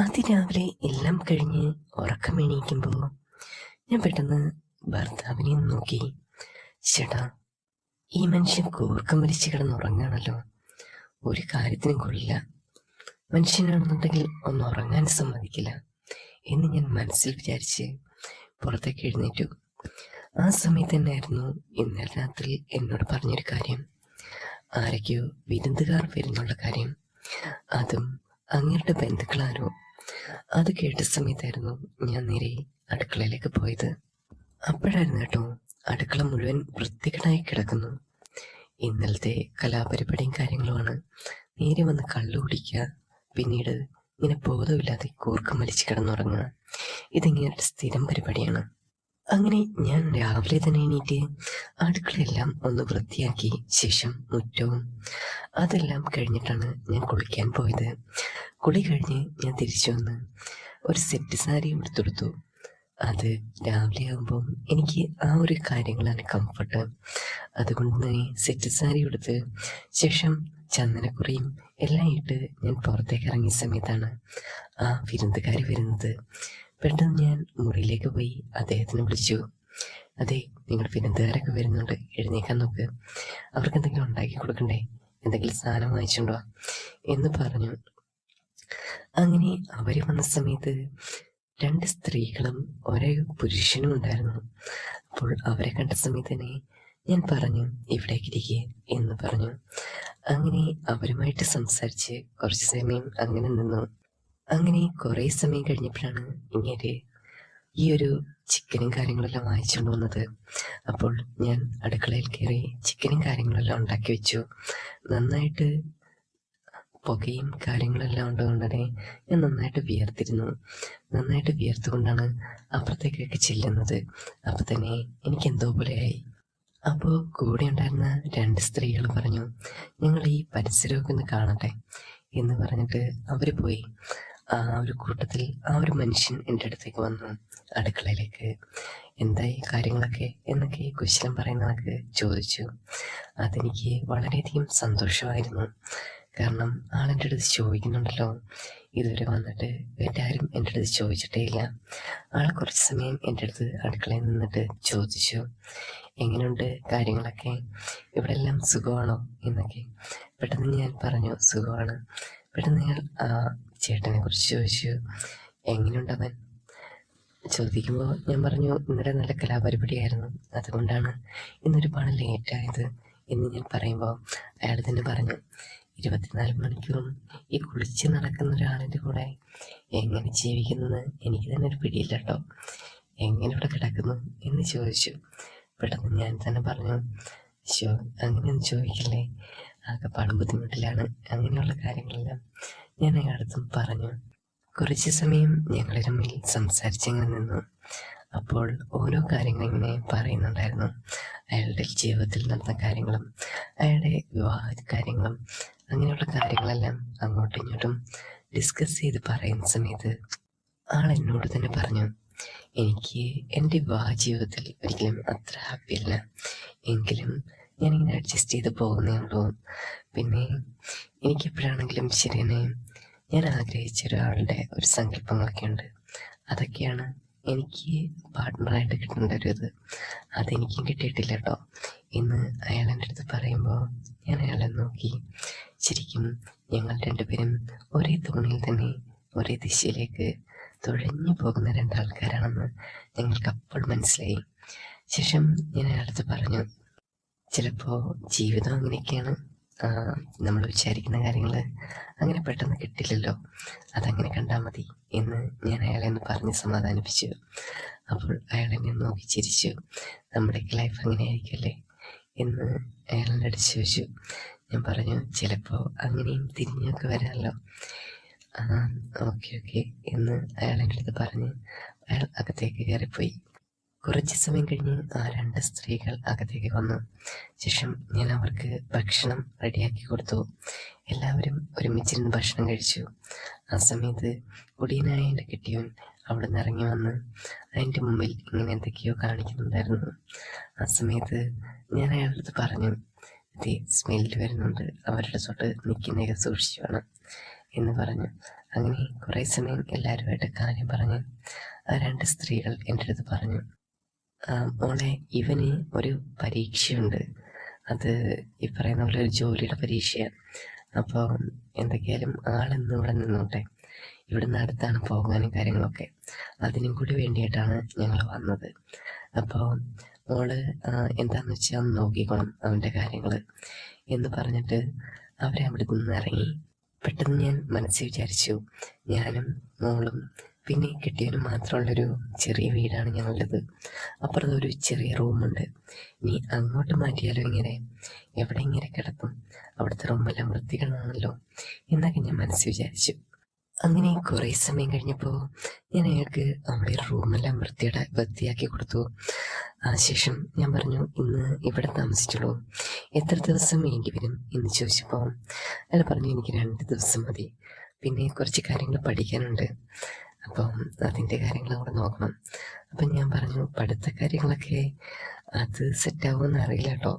അതിരാവിലെ എല്ലാം കഴിഞ്ഞ് ഉറക്കമെണീക്കുമ്പോൾ ഞാൻ പെട്ടെന്ന് ഭർത്താവിനെ നോക്കി. ചേട്ടാ, ഈ മനുഷ്യൻ കൂർക്കം വലിച്ച് കിടന്നുറങ്ങാണല്ലോ. ഒരു കാര്യത്തിനും കൊള്ളില്ല. മനുഷ്യനാണെന്നുണ്ടെങ്കിൽ ഒന്ന് ഉറങ്ങാൻ സമ്മതിക്കില്ല എന്ന് ഞാൻ മനസ്സിൽ വിചാരിച്ച് പുറത്തേക്ക് എഴുന്നേറ്റു. ആ സമയത്ത് തന്നെയായിരുന്നു ഇന്നലെ രാത്രി എന്നോട് പറഞ്ഞൊരു കാര്യം. ആരൊക്കെയോ വിരുന്നുകാർ വരുന്നുള്ള കാര്യം. അതും അങ്ങയുടെ ബന്ധുക്കളാരോ. അത് കേട്ട സമയത്തായിരുന്നു ഞാൻ നേരെ അടുക്കളയിലേക്ക് പോയത്. അപ്പോഴായിരുന്നു കേട്ടോ അടുക്കള മുഴുവൻ വൃത്തികേടായി കിടക്കുന്നു. ഇന്നലത്തെ കലാപരിപാടിയും കാര്യങ്ങളുമാണ്. നേരെ വന്ന് കള്ളു കുടിക്കുക, പിന്നീട് ഇങ്ങനെ ബോധമില്ലാതെ കൂർക്കം വലിച്ച് കിടന്നുറങ്ങുക. ഇതിങ്ങനെ സ്ഥിരം പരിപാടിയാണ്. അങ്ങനെ ഞാൻ രാവിലെ തന്നെ എണീറ്റ് അടുക്കളയെല്ലാം ഒന്ന് വൃത്തിയാക്കി ശേഷം മുറ്റവും അതെല്ലാം കഴിഞ്ഞിട്ടാണ് ഞാൻ കുളിക്കാൻ പോയത്. കുളി കഴിഞ്ഞ് ഞാൻ തിരിച്ചു വന്ന് ഒരു സെറ്റ് സാരി എടുത്തെടുത്തു. അത് രാവിലെ ആകുമ്പോൾ എനിക്ക് ആ ഒരു കാര്യങ്ങളാണ് കംഫർട്ട്. അതുകൊണ്ട് തന്നെ സെറ്റ് സാരി എടുത്ത് ശേഷം ചന്ദനക്കുറിയും എല്ലാം ഇട്ട് ഞാൻ പുറത്തേക്ക് ഇറങ്ങിയ സമയത്താണ് ആ വിരുന്നുകാർ വരുന്നത്. പെട്ടെന്ന് ഞാൻ മുറിയിലേക്ക് പോയി അദ്ദേഹത്തിനെ വിളിച്ചു. അതെ, നിങ്ങളുടെ വിരുന്നുകാരൊക്കെ വരുന്നുണ്ട്, എഴുന്നേക്കാൻ നോക്ക്. അവർക്ക് എന്തെങ്കിലും ഉണ്ടാക്കി കൊടുക്കണ്ടേ, എന്തെങ്കിലും സാധനം വാങ്ങിച്ചുണ്ടോ എന്ന് പറഞ്ഞു. അങ്ങനെ അവർ വന്ന സമയത്ത് 2 സ്ത്രീകളും ഒരേ പുരുഷനും ഉണ്ടായിരുന്നു. അപ്പോൾ അവരെ കണ്ട സമയത്ത് തന്നെ ഞാൻ പറഞ്ഞു, ഇവിടേക്ക് ഇരിക്കുക എന്ന് പറഞ്ഞു. അങ്ങനെ അവരുമായിട്ട് സംസാരിച്ച് കുറച്ച് സമയം അങ്ങനെ നിന്നു. അങ്ങനെ കുറേ സമയം കഴിഞ്ഞപ്പോഴാണ് ഇങ്ങനെ ഈ ഒരു ചിക്കനും കാര്യങ്ങളെല്ലാം വാങ്ങിച്ചുകൊണ്ട് വന്നത്. അപ്പോൾ ഞാൻ അടുക്കളയിൽ കയറി ചിക്കനും കാര്യങ്ങളെല്ലാം ഉണ്ടാക്കി വെച്ചു. നന്നായിട്ട് പുകയും കാര്യങ്ങളെല്ലാം ഉള്ളതുകൊണ്ട് തന്നെ ഞാൻ നന്നായിട്ട് വിയർത്തിരുന്നു. നന്നായിട്ട് വിയർത്തുകൊണ്ടാണ് അപ്പുറത്തേക്കൊക്കെ ചെല്ലുന്നത്. അപ്പം തന്നെ എനിക്ക് എന്തോ പോലെയായി. അപ്പോൾ കൂടെ ഉണ്ടായിരുന്ന 2 സ്ത്രീകൾ പറഞ്ഞു, ഞങ്ങൾ ഈ പരിസരമൊക്കെ ഒന്ന് കാണട്ടെ എന്ന് പറഞ്ഞിട്ട് അവർ പോയി. ആ ഒരു കൂട്ടത്തിൽ ആ ഒരു മനുഷ്യൻ എൻ്റെ അടുത്തേക്ക് വന്നു അടുക്കളയിലേക്ക്. എന്തായി കാര്യങ്ങളൊക്കെ എന്നൊക്കെ കുശലം പറയുന്നതൊക്കെ ചോദിച്ചു. അതെനിക്ക് വളരെയധികം സന്തോഷമായിരുന്നു. കാരണം ആളെൻ്റെ അടുത്ത് ചോദിക്കുന്നുണ്ടല്ലോ, ഇതുവരെ വന്നിട്ട് എല്ലാവരും എൻ്റെ അടുത്ത് ചോദിച്ചിട്ടേ ഇല്ല. ആൾ കുറച്ച് സമയം എൻ്റെ അടുത്ത് അടുക്കളയിൽ നിന്നിട്ട് ചോദിച്ചു, എങ്ങനെയുണ്ട് കാര്യങ്ങളൊക്കെ, ഇവിടെ എല്ലാം സുഖമാണോ എന്നൊക്കെ. പെട്ടെന്ന് ഞാൻ പറഞ്ഞു സുഖമാണ്. പെട്ടെന്ന് ഞാൻ ചേട്ടനെ കുറിച്ച് ചോദിച്ചു, എങ്ങനെയുണ്ടവൻ ചോദിക്കുമ്പോൾ ഞാൻ പറഞ്ഞു, ഇന്നലെ നല്ല കലാപരിപാടിയായിരുന്നു, അതുകൊണ്ടാണ് ഇന്നൊരുപാട് ലേറ്റായത് എന്ന് ഞാൻ പറയുമ്പോൾ അയാൾ തന്നെ പറഞ്ഞു, 24 മണിക്കൂറും ഈ കുളിച്ച് നടക്കുന്ന ഒരാളിൻ്റെ കൂടെ എങ്ങനെ ജീവിക്കുന്നത് എനിക്ക് തന്നെ ഒരു പിടിയില്ല കേട്ടോ, എങ്ങനെ ഇവിടെ കിടക്കുന്നു എന്ന് ചോദിച്ചു. പെട്ടെന്ന് ഞാൻ തന്നെ പറഞ്ഞു, അങ്ങനെയൊന്നും ചോദിക്കില്ലേ, ആകെപ്പാടും ബുദ്ധിമുട്ടിലാണ്. അങ്ങനെയുള്ള കാര്യങ്ങളെല്ലാം ഞാൻ അയാളടുത്തും പറഞ്ഞു. കുറച്ച് സമയം ഞങ്ങൾ തമ്മിൽ സംസാരിച്ചങ്ങനെ നിന്നു. അപ്പോൾ ഓരോ കാര്യങ്ങളിങ്ങനെ പറയുന്നുണ്ടായിരുന്നു. അയാളുടെ ജീവിതത്തിൽ നടന്ന കാര്യങ്ങളും അയാളുടെ വിവാഹ കാര്യങ്ങളും അങ്ങനെയുള്ള കാര്യങ്ങളെല്ലാം അങ്ങോട്ടും ഇങ്ങോട്ടും ഡിസ്കസ് ചെയ്ത് പറയുന്ന സമയത്ത് ആൾ എന്നോട് തന്നെ പറഞ്ഞു, എനിക്ക് എൻ്റെ വിവാഹ ജീവിതത്തിൽ ഒരിക്കലും അത്ര ഹാപ്പിയല്ല, എങ്കിലും ഞാനിങ്ങനെ അഡ്ജസ്റ്റ് ചെയ്ത് പോകുന്നേ ഉള്ളൂ. പിന്നെ എനിക്കെപ്പോഴാണെങ്കിലും ശരി തന്നെ ഞാൻ ആഗ്രഹിച്ച ഒരാളുടെ ഒരു സങ്കല്പങ്ങളൊക്കെ ഉണ്ട്. അതൊക്കെയാണ് എനിക്ക് പാർട്ട്ണറായിട്ട് കിട്ടേണ്ട ഒരു ഇത്. അതെനിക്കും കിട്ടിയിട്ടില്ല കേട്ടോ എന്ന് അയാൾ എൻ്റെ അടുത്ത് പറയുമ്പോൾ ഞാൻ അയാളെ നോക്കി. ശരിക്കും ഞങ്ങൾ 2 പേരും ഒരേ തോണിയിൽ തന്നെ ഒരേ ദിശയിലേക്ക് തുഴഞ്ഞു പോകുന്ന 2 ആൾക്കാരാണെന്ന് ഞങ്ങൾക്ക് അപ്പോൾ മനസ്സിലായി. ശേഷം ഞാൻ അയാളടുത്ത് പറഞ്ഞു, ചിലപ്പോൾ ജീവിതം അങ്ങനെയൊക്കെയാണ്, നമ്മൾ വിചാരിക്കുന്ന കാര്യങ്ങൾ അങ്ങനെ പെട്ടെന്ന് കിട്ടില്ലല്ലോ, അതങ്ങനെ കണ്ടാൽ മതി എന്ന് ഞാൻ അയാളെ ഒന്ന് പറഞ്ഞ് സമാധാനിപ്പിച്ചു. അപ്പോൾ അയാൾ എന്നെ നോക്കി ചിരിച്ചു. നമ്മുടെയൊക്കെ ലൈഫ് അങ്ങനെ ആയിരിക്കുമല്ലേ എന്ന് അയാളെൻ്റെ അടുത്ത് ചോദിച്ചു. ഞാൻ പറഞ്ഞു, ചിലപ്പോൾ അങ്ങനെയും തിരിഞ്ഞൊക്കെ വരാമല്ലോ. ഓക്കെ എന്ന് അയാൾ എൻ്റെ അടുത്ത് പറഞ്ഞ് അയാൾ അകത്തേക്ക് കയറിപ്പോയി. കുറച്ച് സമയം കഴിഞ്ഞ് ആ 2 സ്ത്രീകൾ അകത്തേക്ക് വന്നു. ശേഷം ഞാൻ അവർക്ക് ഭക്ഷണം റെഡിയാക്കി കൊടുത്തു. എല്ലാവരും ഒരുമിച്ചിരുന്ന് ഭക്ഷണം കഴിച്ചു. ആ സമയത്ത് കുടിയനായ എൻ്റെ കെട്ടിയവൻ അവിടെ നിന്ന് ഇറങ്ങി വന്ന് അതിൻ്റെ മുമ്പിൽ ഇങ്ങനെ എന്തൊക്കെയോ കാണിക്കുന്നുണ്ടായിരുന്നു. ആ സമയത്ത് ഞാൻ അയാളുടെ അടുത്ത് പറഞ്ഞു, സ്മെല്ല് വരുന്നുണ്ട്, അവരുടെ തൊട്ട് നിൽക്കുന്നതൊക്കെ സൂക്ഷിച്ചു വേണം എന്ന് പറഞ്ഞു. അങ്ങനെ കുറേ സമയം എല്ലാവരുമായിട്ട് കാര്യം പറഞ്ഞ് ആ രണ്ട് സ്ത്രീകൾ എൻ്റെ അടുത്ത് പറഞ്ഞു, മോളെ ഇവന് ഒരു പരീക്ഷയുണ്ട്, അത് ഈ പറയുന്ന പോലെ ഒരു ജോലിയുടെ പരീക്ഷയാണ്. അപ്പോൾ എന്തൊക്കെയായാലും ആളെന്ന് ഇവിടെ നിന്നോട്ടെ, ഇവിടുന്ന് അടുത്താണ് പോകാനും കാര്യങ്ങളൊക്കെ, അതിനും കൂടി വേണ്ടിയിട്ടാണ് ഞങ്ങൾ വന്നത്. അപ്പോൾ മോള് എന്താണെന്ന് വെച്ചാൽ ഒന്ന് നോക്കിക്കോണം അവൻ്റെ കാര്യങ്ങൾ എന്ന് പറഞ്ഞിട്ട് അവരെ അവിടെ നിന്ന് ഇറങ്ങി. പെട്ടെന്ന് ഞാൻ മനസ്സിൽ വിചാരിച്ചു, ഞാനും മോളും പിന്നെ കിട്ടിയവനും മാത്രമുള്ളൊരു ചെറിയ വീടാണ് ഞങ്ങളുടേത്. അപ്പുറത്ത് ഒരു ചെറിയ റൂമുണ്ട്. ഇനി അങ്ങോട്ട് മാറ്റിയാലോ, ഇങ്ങനെ എവിടെ ഇങ്ങനെ കിടക്കും, അവിടുത്തെ റൂമെല്ലാം വൃത്തികളാണല്ലോ എന്നൊക്കെ ഞാൻ മനസ്സിൽ വിചാരിച്ചു. അങ്ങനെ കുറേ സമയം കഴിഞ്ഞപ്പോൾ ഞാൻ അയാൾക്ക് അവിടെ റൂമെല്ലാം വൃത്തിയാക്കി കൊടുത്തു. അതിനുശേഷം ഞാൻ പറഞ്ഞു, ഇന്ന് ഇവിടെ താമസിച്ചുള്ളൂ, എത്ര ദിവസം വേണ്ടി വരും എന്ന് ചോദിച്ചപ്പോൾ അയാൾ പറഞ്ഞു, എനിക്ക് 2 ദിവസം മതി, പിന്നെ കുറച്ച് കാര്യങ്ങൾ പഠിക്കാനുണ്ട്, അപ്പം അതിൻ്റെ കാര്യങ്ങൾ അവിടെ നോക്കണം. അപ്പം ഞാൻ പറഞ്ഞു, പഠിത്ത കാര്യങ്ങളൊക്കെ അത് സെറ്റാവുമെന്ന് അറിയില്ല കേട്ടോ,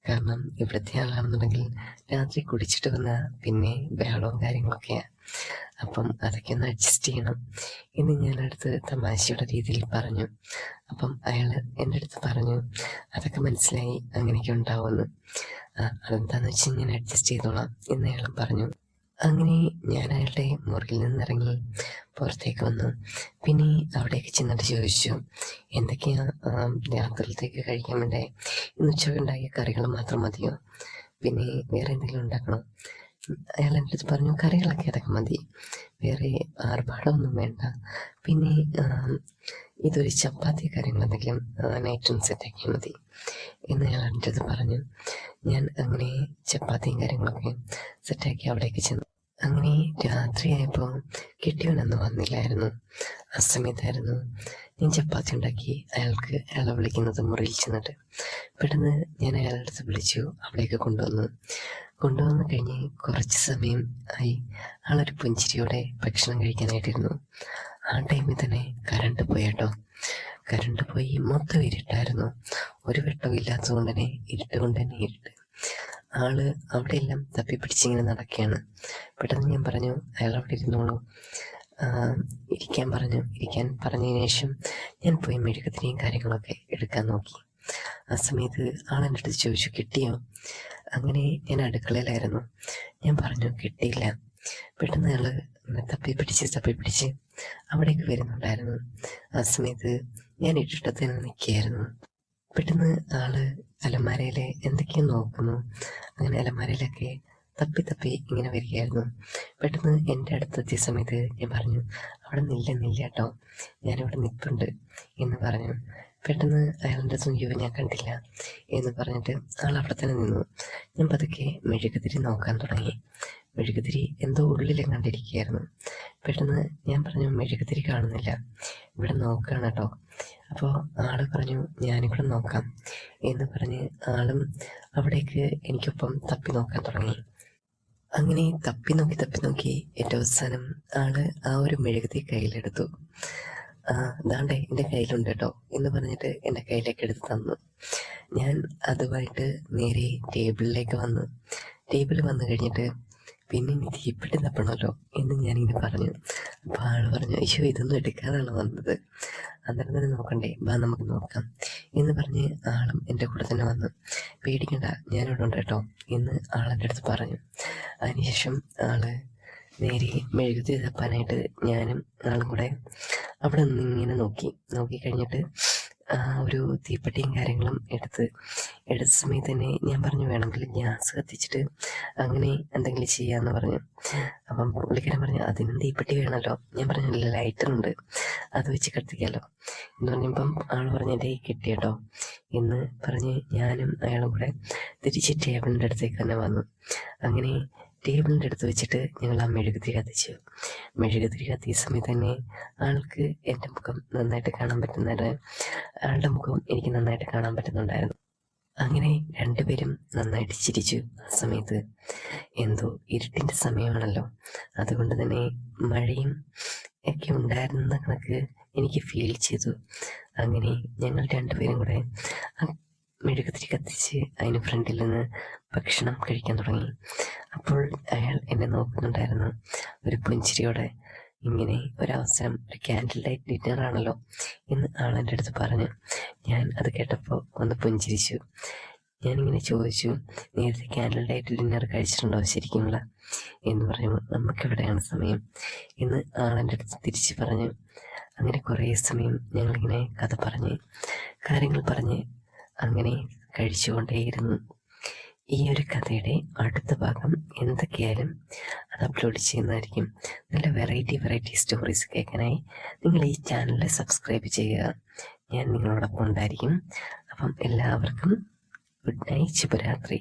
കാരണം ഇവിടുത്തെ ആളാണെന്നുണ്ടെങ്കിൽ രാത്രി കുടിച്ചിട്ട് വന്നാൽ പിന്നെ ബഹളവും കാര്യങ്ങളൊക്കെയാണ്, അപ്പം അതൊക്കെ ഒന്ന് അഡ്ജസ്റ്റ് ചെയ്യണം എന്ന് ഞാൻ അടുത്ത് തമാശയുടെ രീതിയിൽ പറഞ്ഞു. അപ്പം അയാൾ എൻ്റെ അടുത്ത് പറഞ്ഞു, അതൊക്കെ മനസ്സിലായി, അങ്ങനെയൊക്കെ ഉണ്ടാവുമെന്ന്, അതെന്താണെന്ന് വെച്ചാൽ ഞാൻ അഡ്ജസ്റ്റ് ചെയ്തോളാം എന്ന് അയാളും പറഞ്ഞു. അങ്ങനെ ഞാൻ അയാളുടെ മുറിയിൽ നിന്നിറങ്ങി പുറത്തേക്ക് വന്നു. പിന്നെ അവിടേക്ക് ചെന്നിട്ട് ചോദിച്ചു, എന്തൊക്കെയാണ് രാത്രിയിലത്തേക്ക് കഴിക്കാൻ വേണ്ടേ, ഇന്ന് ഉച്ചയ്ക്ക് ഉണ്ടാക്കിയ കറികൾ മാത്രം മതിയോ, പിന്നെ വേറെ എന്തെങ്കിലും ഉണ്ടാക്കണോ? അയാൾ എൻ്റെ അടുത്ത് പറഞ്ഞു, കറികളൊക്കെ അതൊക്കെ മതി, വേറെ ആർഭാടമൊന്നും വേണ്ട, പിന്നെ ഇതൊരു ചപ്പാത്തി കാര്യങ്ങൾ എന്തെങ്കിലും നൈറ്റും സെറ്റാക്കിയാൽ മതി എന്ന് അയാൾ എൻ്റെ അടുത്ത് പറഞ്ഞു. ഞാൻ അങ്ങനെ ചപ്പാത്തിയും കാര്യങ്ങളൊക്കെ സെറ്റാക്കി അവിടേക്ക് ചെന്നു. അങ്ങനെ രാത്രിയായപ്പോൾ കിട്ടിയവനൊന്നും വന്നില്ലായിരുന്നു. ആ സമയത്തായിരുന്നു ഞാൻ ചപ്പാത്തി ഉണ്ടാക്കി അയാളെ വിളിക്കുന്നത് മുറിയിൽ ചെന്നിട്ട്. പെട്ടെന്ന് ഞാൻ അയാളുടെ അടുത്ത് വിളിച്ചു, അവിടേക്ക് കൊണ്ടുവന്ന് കഴിഞ്ഞ് കുറച്ച് സമയം ആയി ആളൊരു പുഞ്ചിരിയോടെ ഭക്ഷണം കഴിക്കാനായിട്ടിരുന്നു. ആ ടൈമിൽ തന്നെ കറണ്ട് പോയി കേട്ടോ. കറണ്ട് പോയി, മൊത്തം ഇരുട്ടായിരുന്നു, ഒരു വെട്ടവും ഇല്ലാത്തത് കൊണ്ട് തന്നെ ഇരുട്ട്. ആള് അവിടെ എല്ലാം തപ്പിപ്പിടിച്ചിങ്ങനെ നടക്കുകയാണ്. പെട്ടെന്ന് ഞാൻ പറഞ്ഞു, അയാൾ അവിടെ ഇരുന്നോളൂ, ഇരിക്കാൻ പറഞ്ഞതിന് ശേഷം ഞാൻ പോയി മെഴുകുതിരിയും കാര്യങ്ങളൊക്കെ എടുക്കാൻ നോക്കി. ആ സമയത്ത് ആളെൻ്റെ അടുത്ത് ചോദിച്ചു, കിട്ടിയോ? അങ്ങനെ ഞാൻ അടുക്കളയിലായിരുന്നു. ഞാൻ പറഞ്ഞു, കിട്ടിയില്ല. പെട്ടെന്ന് അയാൾ തപ്പിപ്പിടിച്ച് അവിടേക്ക് വരുന്നുണ്ടായിരുന്നു. ആ സമയത്ത് ഞാൻ ഇഷ്ടത്തിൽ നിൽക്കുകയായിരുന്നു. പെട്ടെന്ന് ആള് അലമാരയിൽ എന്തൊക്കെയോ നോക്കുന്നു. അങ്ങനെ അലമാരയിലൊക്കെ തപ്പി ഇങ്ങനെ വരികയായിരുന്നു. പെട്ടെന്ന് എൻ്റെ അടുത്തെത്തിയ സമയത്ത് ഞാൻ പറഞ്ഞു, അവിടെ നില്ല കേട്ടോ, ഞാനിവിടെ നിൽപ്പുണ്ട് എന്ന് പറഞ്ഞു. പെട്ടെന്ന് അയാളുടെ അടുത്ത് ഞാൻ കണ്ടില്ല എന്ന് പറഞ്ഞിട്ട് ആൾ അവിടെ തന്നെ നിന്നു. ഞാൻ പതുക്കെ മെഴുകുതിരി നോക്കാൻ തുടങ്ങി. മെഴുകുതിരി എന്തോ ഉള്ളിലും കണ്ടിരിക്കുകയായിരുന്നു. പെട്ടെന്ന് ഞാൻ പറഞ്ഞു, മെഴുകുതിരി കാണുന്നില്ല, ഇവിടെ നോക്കുകയാണ് കേട്ടോ. അപ്പോൾ ആള് പറഞ്ഞു, ഞാനിവിടെ നോക്കാം എന്ന് പറഞ്ഞ് ആളും അവിടേക്ക് എനിക്കൊപ്പം തപ്പി നോക്കാൻ തുടങ്ങി. അങ്ങനെ തപ്പി നോക്കി ഏറ്റവും അവസാനം ആള് ആ ഒരു മെഴുകുതിരി കയ്യിലെടുത്തു. ദാണ്ടേ എൻ്റെ കയ്യിലുണ്ട് കേട്ടോ എന്ന് പറഞ്ഞിട്ട് എൻ്റെ കയ്യിലേക്ക് എടുത്ത് തന്നു. ഞാൻ അതുമായിട്ട് നേരെ ടേബിളിലേക്ക് വന്നു. ടേബിളിൽ വന്നു കഴിഞ്ഞിട്ട്, പിന്നെ ഇനി തീപ്പെട്ടി തപ്പണമല്ലോ എന്ന് ഞാനിങ്ങനെ പറഞ്ഞു. അപ്പോൾ ആൾ പറഞ്ഞു, അയ്യോ ഇതൊന്നും എടുക്കാനാണ് വന്നത്, അന്നേരം തന്നെ നോക്കണ്ടേ, വാ നമുക്ക് നോക്കാം എന്ന് പറഞ്ഞ് ആളും എൻ്റെ കൂടെ തന്നെ വന്നു. പേടിക്കണ്ട, ഞാനിവിടെ ഉണ്ട് കേട്ടോ എന്ന് ആളെൻ്റെ അടുത്ത് പറഞ്ഞു. അതിനുശേഷം ആള് നേരെ മെഴുകുതിരി തപ്പാനായിട്ട് ഞാനും ആളും കൂടെ അവിടെ നിന്ന് ഇങ്ങനെ നോക്കി കഴിഞ്ഞിട്ട് ഒരു തീപ്പെട്ടിയും കാര്യങ്ങളും എടുത്ത സമയത്ത് തന്നെ ഞാൻ പറഞ്ഞു, വേണമെങ്കിൽ ഗ്യാസ് കത്തിച്ചിട്ട് അങ്ങനെ എന്തെങ്കിലും ചെയ്യാമെന്ന് പറഞ്ഞു. അപ്പം പുള്ളിക്കാരൻ പറഞ്ഞു, അതിനും തീപ്പെട്ടി വേണമല്ലോ. ഞാൻ പറഞ്ഞു, ലൈറ്ററുണ്ട്, അത് വെച്ച് കത്തിക്കാമല്ലോ എന്ന് പറഞ്ഞപ്പം ആൾ പറഞ്ഞു, എൻ്റെ കിട്ടി കേട്ടോ എന്ന് പറഞ്ഞ് ഞാനും അയാളും കൂടെ തിരിച്ച് ടേബിളിൻ്റെ അടുത്തേക്ക് തന്നെ വന്നു. അങ്ങനെ ടേബിളിൻ്റെ അടുത്ത് വെച്ചിട്ട് ഞങ്ങൾ ആ മെഴുകുതിരി കത്തിച്ചു. മെഴുകുതിരി കത്തിയ സമയത്ത് തന്നെ ആൾക്ക് എൻ്റെ മുഖം നന്നായിട്ട് കാണാൻ പറ്റുന്നുണ്ട്, ആളുടെ മുഖം എനിക്ക് നന്നായിട്ട് കാണാൻ പറ്റുന്നുണ്ടായിരുന്നു. അങ്ങനെ രണ്ടുപേരും നന്നായിട്ട് ചിരിച്ചു. ആ സമയത്ത് എന്തോ ഇരുട്ടിൻ്റെ സമയമാണല്ലോ, അതുകൊണ്ട് തന്നെ മഴയും ഒക്കെ ഉണ്ടായിരുന്ന കണക്ക് എനിക്ക് ഫീൽ ചെയ്തു. അങ്ങനെ ഞങ്ങൾ രണ്ടുപേരും കൂടെ മെഴുകുതിരി കത്തിച്ച് അതിന് ഫ്രണ്ടിൽ നിന്ന് ഭക്ഷണം കഴിക്കാൻ തുടങ്ങി. അപ്പോൾ അയാൾ എന്നെ നോക്കുന്നുണ്ടായിരുന്നു ഒരു പുഞ്ചിരിയോടെ. ഇങ്ങനെ ഒരവസരം, ഒരു ക്യാൻഡിൽ ലൈറ്റ് ഡിന്നറാണല്ലോ എന്ന് ആളെൻ്റെ അടുത്ത് പറഞ്ഞു. ഞാൻ അത് കേട്ടപ്പോൾ ഒന്ന് പുഞ്ചിരിച്ചു. ഞാനിങ്ങനെ ചോദിച്ചു, നേരത്തെ ക്യാൻഡിൽ ലൈറ്റ് ഡിന്നർ കഴിച്ചിട്ടുണ്ടോ ശരിക്കുമുള്ള എന്ന് പറയുമ്പോൾ നമുക്കെവിടെയാണ് സമയം എന്ന് ആളെൻ്റെ അടുത്ത് തിരിച്ച് പറഞ്ഞു. അങ്ങനെ കുറേ സമയം ഞങ്ങളിങ്ങനെ കഥ പറഞ്ഞ് കാര്യങ്ങൾ പറഞ്ഞ് അങ്ങനെ കഴിച്ചുകൊണ്ടേയിരുന്നു. ഈ ഒരു കഥയുടെ അടുത്ത ഭാഗം എന്തൊക്കെയായാലും അത് അപ്ലോഡ് ചെയ്യുന്നതായിരിക്കും. നല്ല വെറൈറ്റി സ്റ്റോറീസ് കേൾക്കാനായി നിങ്ങൾ ഈ ചാനൽ സബ്സ്ക്രൈബ് ചെയ്യുക. ഞാൻ നിങ്ങളോടൊപ്പം ഉണ്ടായിരിക്കും. അപ്പം എല്ലാവർക്കും ഗുഡ് നൈറ്റ്, ശുഭരാത്രി.